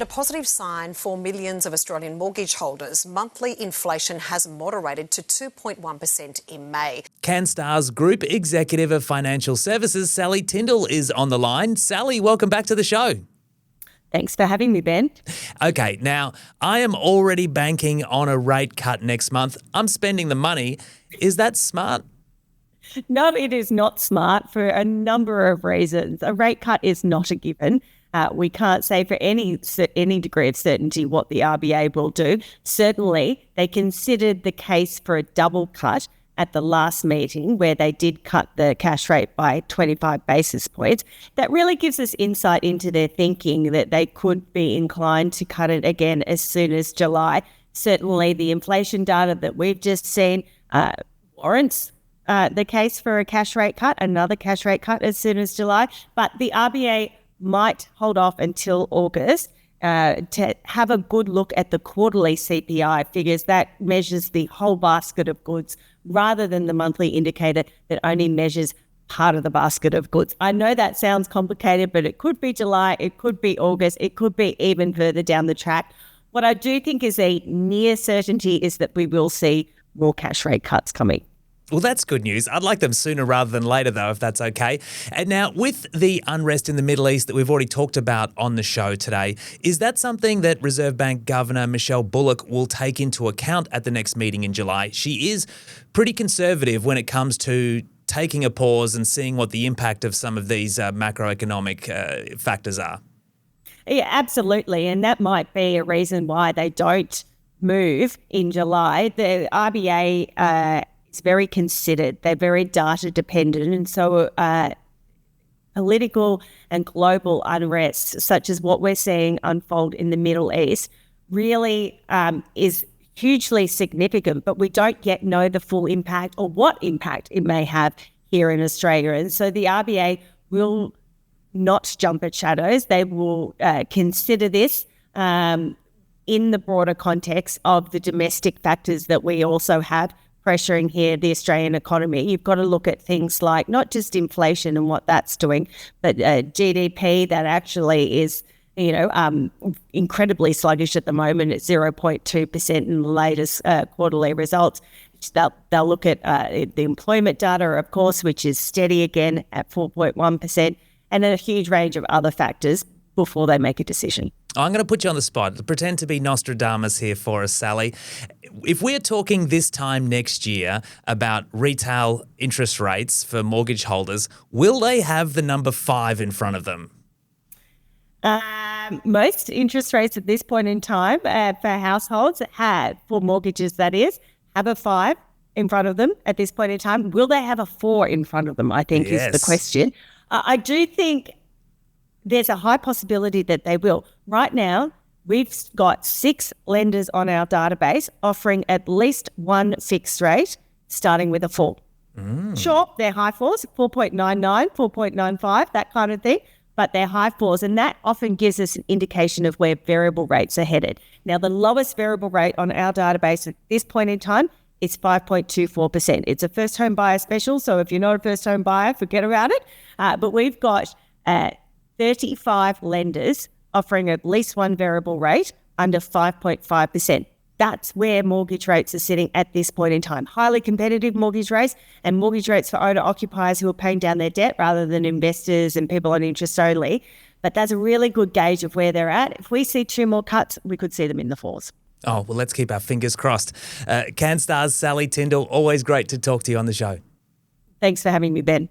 A positive sign for millions of Australian mortgage holders. Monthly inflation has moderated to 2.1% in May. Canstar's Group Executive of Financial Services, Sally Tindall, is on the line. Sally, welcome back to the show. Thanks for having me, Ben. Okay, now, I am already banking on a rate cut next month. I'm spending the money. Is that smart? No, it is not smart for a number of reasons. A rate cut is not a given. We can't say for any degree of certainty what the RBA will do. Certainly, they considered the case for a double cut at the last meeting where they did cut the cash rate by 25 basis points. That really gives us insight into their thinking that they could be inclined to cut it again as soon as July. Certainly, the inflation data that we've just seen warrants the case for a cash rate cut, another cash rate cut as soon as July. But the RBA might hold off until August to have a good look at the quarterly CPI figures that measures the whole basket of goods rather than the monthly indicator that only measures part of the basket of goods. I know that sounds complicated, but it could be July, it could be August, it could be even further down the track. What I do think is a near certainty is that we will see more cash rate cuts coming. Well, that's good news. I'd like them sooner rather than later, though, if that's okay. And now, with the unrest in the Middle East that we've already talked about on the show today, is that something that Reserve Bank Governor Michelle Bullock will take into account at the next meeting in July? She is pretty conservative when it comes to taking a pause and seeing what the impact of some of these macroeconomic factors are. Yeah, absolutely. And that might be a reason why they don't move in July. The RBA it's very considered. They're very data dependent. And so political and global unrest, such as what we're seeing unfold in the Middle East, really is hugely significant. But we don't yet know the full impact or what impact it may have here in Australia. And so the RBA will not jump at shadows. They will consider this in the broader context of the domestic factors that we also have pressuring here the Australian economy. You've got to look at things like not just inflation and what that's doing, but GDP that actually is, incredibly sluggish at the moment at 0.2% in the latest quarterly results. They'll look at the employment data, of course, which is steady again at 4.1%, and a huge range of other factors before they make a decision. I'm going to put you on the spot. Pretend to be Nostradamus here for us, Sally. If we're talking this time next year about retail interest rates for mortgage holders, will they have the number 5 in front of them? Most interest rates at this point in time for households for mortgages that is, have a 5 in front of them at this point in time. Will they have a 4 in front of them, I think is the question. I do think there's a high possibility that they will. Right now, we've got 6 lenders on our database offering at least one fixed rate, starting with a 4. Sure, they're high 4s, 4.99, 4.95, that kind of thing, but they're high 4s, and that often gives us an indication of where variable rates are headed. Now, the lowest variable rate on our database at this point in time is 5.24%. It's a first home buyer special, so if you're not a first home buyer, forget about it. But we've got 35 lenders offering at least one variable rate under 5.5%. That's where mortgage rates are sitting at this point in time. Highly competitive mortgage rates and mortgage rates for owner-occupiers who are paying down their debt rather than investors and people on interest only. But that's a really good gauge of where they're at. If we see 2 more cuts, we could see them in the 4s. Oh, well, let's keep our fingers crossed. Canstar's Sally Tindall, always great to talk to you on the show. Thanks for having me, Ben.